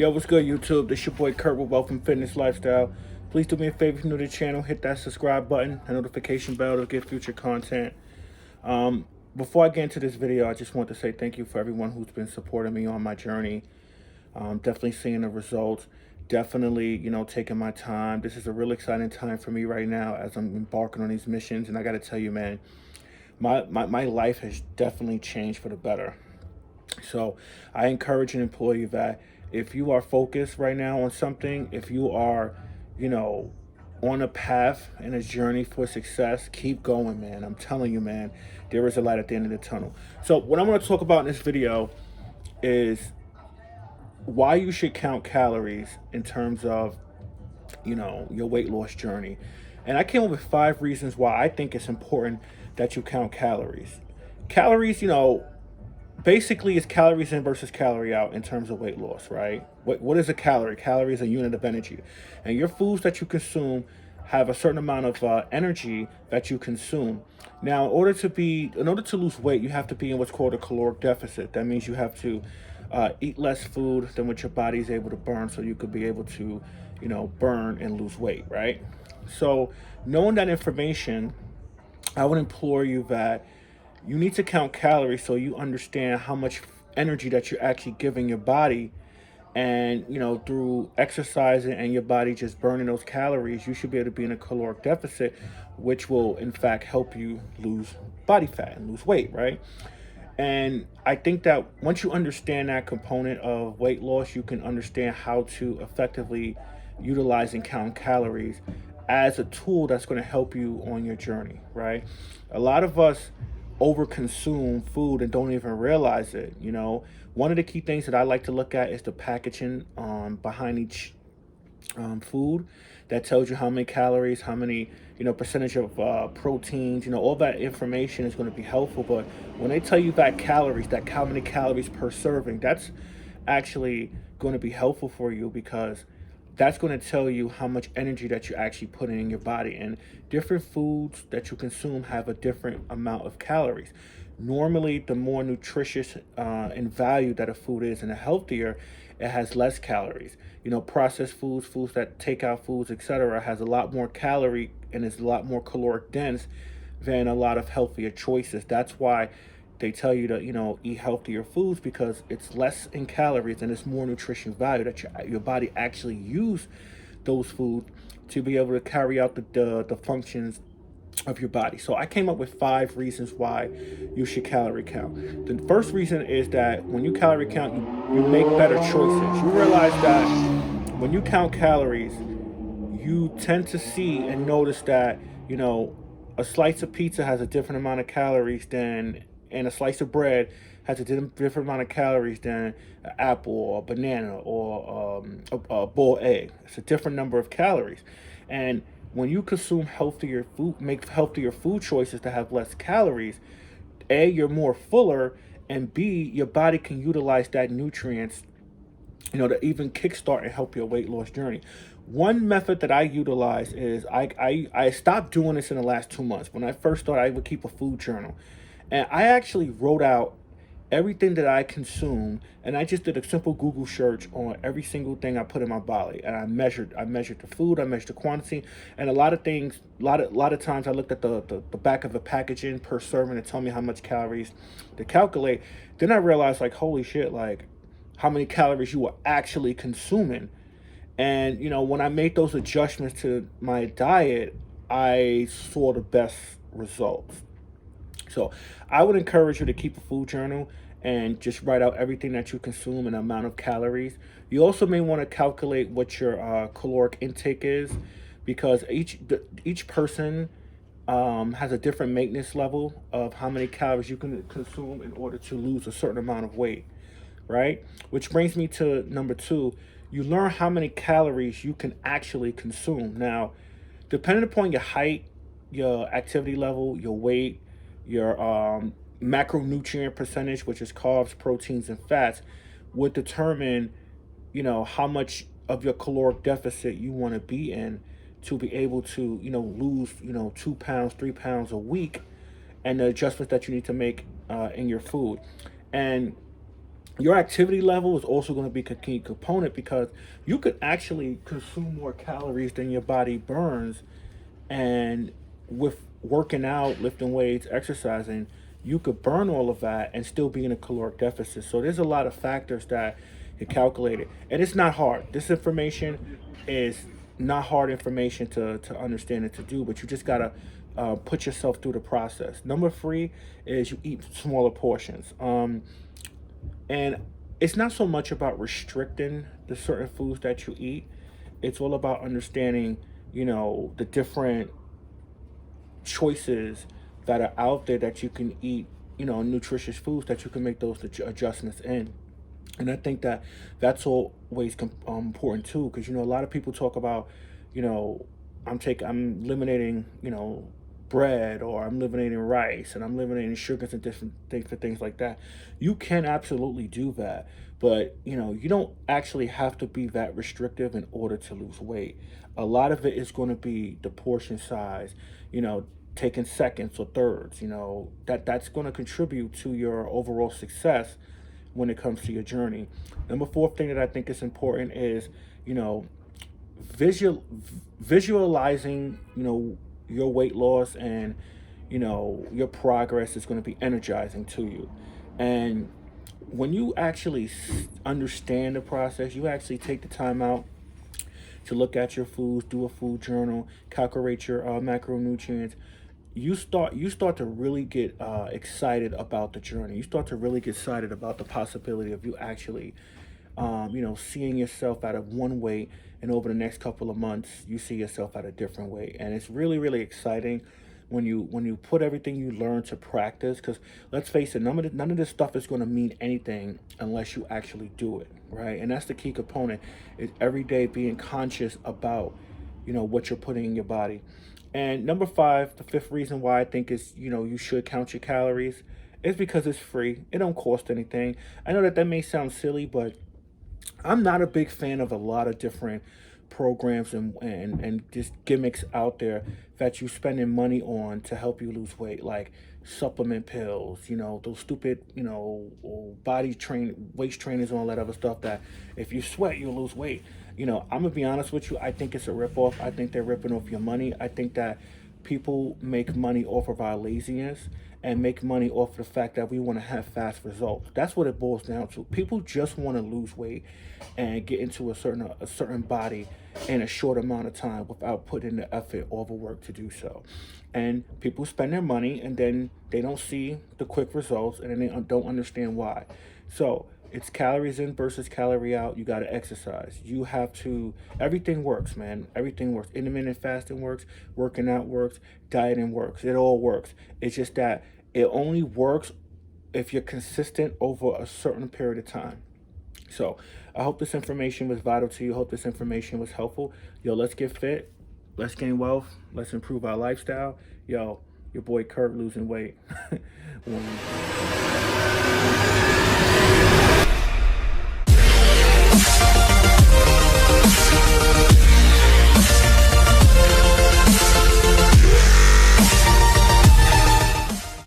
Yo, what's good, YouTube? This your boy Kurt with Wealth and Fitness Lifestyle. Please do me a favor if you're new to the channel, hit that subscribe button, the notification bell to get future content. Before I get into this video, I just want to say thank you for everyone who's been supporting me on my journey. Definitely seeing the results. Definitely, taking my time. This is a real exciting time for me right now as I'm embarking on these missions. And I got to tell you, man, my life has definitely changed for the better. So I encourage and implore you that if you are focused right now on something, if you are, you know, on a path and a journey for success, keep going, man. I'm telling you, man, there is a light at the end of the tunnel. So what I'm going to talk about in this video is why you should count calories in terms of, your weight loss journey. And I came up with 5 reasons why I think it's important that you count calories. Calories, basically it's calories in versus calorie out in terms of weight loss, right? What is a calorie? Calorie is a unit of energy, and your foods that you consume have a certain amount of energy that you consume. Now, in order to lose weight, you have to be in what's called a caloric deficit. That means you have to eat less food than what your body is able to burn, so you could be able to, burn and lose weight, right? So, knowing that information, I would implore you that you need to count calories so you understand how much energy that you're actually giving your body. And through exercising and your body just burning those calories, you should be able to be in a caloric deficit, which will in fact help you lose body fat and lose weight, right? And I think that once you understand that component of weight loss, you can understand how to effectively utilize and count calories as a tool that's going to help you on your journey, right? A lot of us overconsume food and don't even realize it. One of the key things that I like to look at is the packaging behind each food that tells you how many calories, how many, percentage of proteins, all that information is going to be helpful. But when they tell you that calories, that how many calories per serving, that's actually going to be helpful for you because that's going to tell you how much energy that you're actually putting in your body. And different foods that you consume have a different amount of calories. Normally, the more nutritious in value that a food is and the healthier, it has less calories. Processed foods, foods that takeout foods, etc., has a lot more calorie and is a lot more caloric dense than a lot of healthier choices. That's why they tell you to eat healthier foods, because it's less in calories and it's more nutrition value that your body actually use those foods to be able to carry out the functions of your body. So I came up with 5 reasons why you should calorie count. The first reason is that when you calorie count, you make better choices. You realize that when you count calories, you tend to see and notice that, a slice of pizza has a different amount of calories than, and a slice of bread has a different amount of calories than an apple or a banana or a boiled egg. It's a different number of calories. And when you consume healthier food, make healthier food choices that have less calories, A, you're more fuller, and B, your body can utilize that nutrients, to even kickstart and help your weight loss journey. One method that I utilize is I stopped doing this in the last 2 months. When I first started, I would keep a food journal. And I actually wrote out everything that I consume, and I just did a simple Google search on every single thing I put in my body, and I measured the food, I measured the quantity, and a lot of things, a lot of times I looked at the back of the packaging per serving to tell me how much calories to calculate. Then I realized, like, holy shit, like how many calories you were actually consuming. And when I made those adjustments to my diet, I saw the best results. So I would encourage you to keep a food journal and just write out everything that you consume and the amount of calories. You also may want to calculate what your caloric intake is, because each person has a different maintenance level of how many calories you can consume in order to lose a certain amount of weight, right? Which brings me to number 2. You learn how many calories you can actually consume. Now, depending upon your height, your activity level, your weight, your macronutrient percentage, which is carbs, proteins, and fats, would determine, how much of your caloric deficit you want to be in to be able to, lose, 2 pounds, 3 pounds a week, and the adjustments that you need to make in your food. And Your activity level is also going to be a key component, because you could actually consume more calories than your body burns. And with working out, lifting weights, exercising, you could burn all of that and still be in a caloric deficit. So there's a lot of factors that you calculated, and it's not hard. This information is not hard information to understand and to do, but you just gotta put yourself through the process. Number three is you eat smaller portions. And it's not so much about restricting the certain foods that you eat. It's all about understanding, the different choices that are out there that you can eat, nutritious foods that you can make those adjustments in. And I think that that's always important too, because a lot of people talk about, you know, I'm eliminating, bread, or I'm eliminating rice, and I'm eliminating sugars and different things like that. You can absolutely do that, but you don't actually have to be that restrictive in order to lose weight. A lot of it is going to be the portion size, you know, taking seconds or thirds, that's going to contribute to your overall success when it comes to your journey. Number fourth thing that I think is important is, you know, visual visualizing, your weight loss, and your progress is going to be energizing to you. And when you actually understand the process, you actually take the time out to look at your foods, do a food journal, calculate your macronutrients. You start to really get excited about the journey. You start to really get excited about the possibility of you actually, seeing yourself at a one weight, and over the next couple of months, you see yourself at a different weight, and it's really, really exciting when you put everything you learn to practice. Because let's face it, none of this stuff is going to mean anything unless you actually do it, right? And that's the key component: is every day being conscious about, what you're putting in your body. And number five, the fifth reason why I think is, you should count your calories, is because it's free. It don't cost anything. I know that may sound silly, but I'm not a big fan of a lot of different programs and just gimmicks out there that you spending money on to help you lose weight, like supplement pills, those stupid, waist trainers and all that other stuff, that if you sweat, you'll lose weight. I'm gonna be honest with you, I think it's a ripoff. I think they're ripping off your money. I think that people make money off of our laziness, and make money off the fact that we want to have fast results. That's what it boils down to. People just want to lose weight and get into a certain body in a short amount of time without putting the effort or the work to do so. And people spend their money, and then they don't see the quick results, and then they don't understand why. So it's calories in versus calorie out. You got to exercise. You have to, everything works, man. Everything works. Intermittent fasting works, working out works, dieting works. It all works. It's just that it only works if you're consistent over a certain period of time. So I hope this information was vital to you. Hope this information was helpful. Yo, let's get fit. Let's gain wealth. Let's improve our lifestyle. Yo, your boy Kurt losing weight.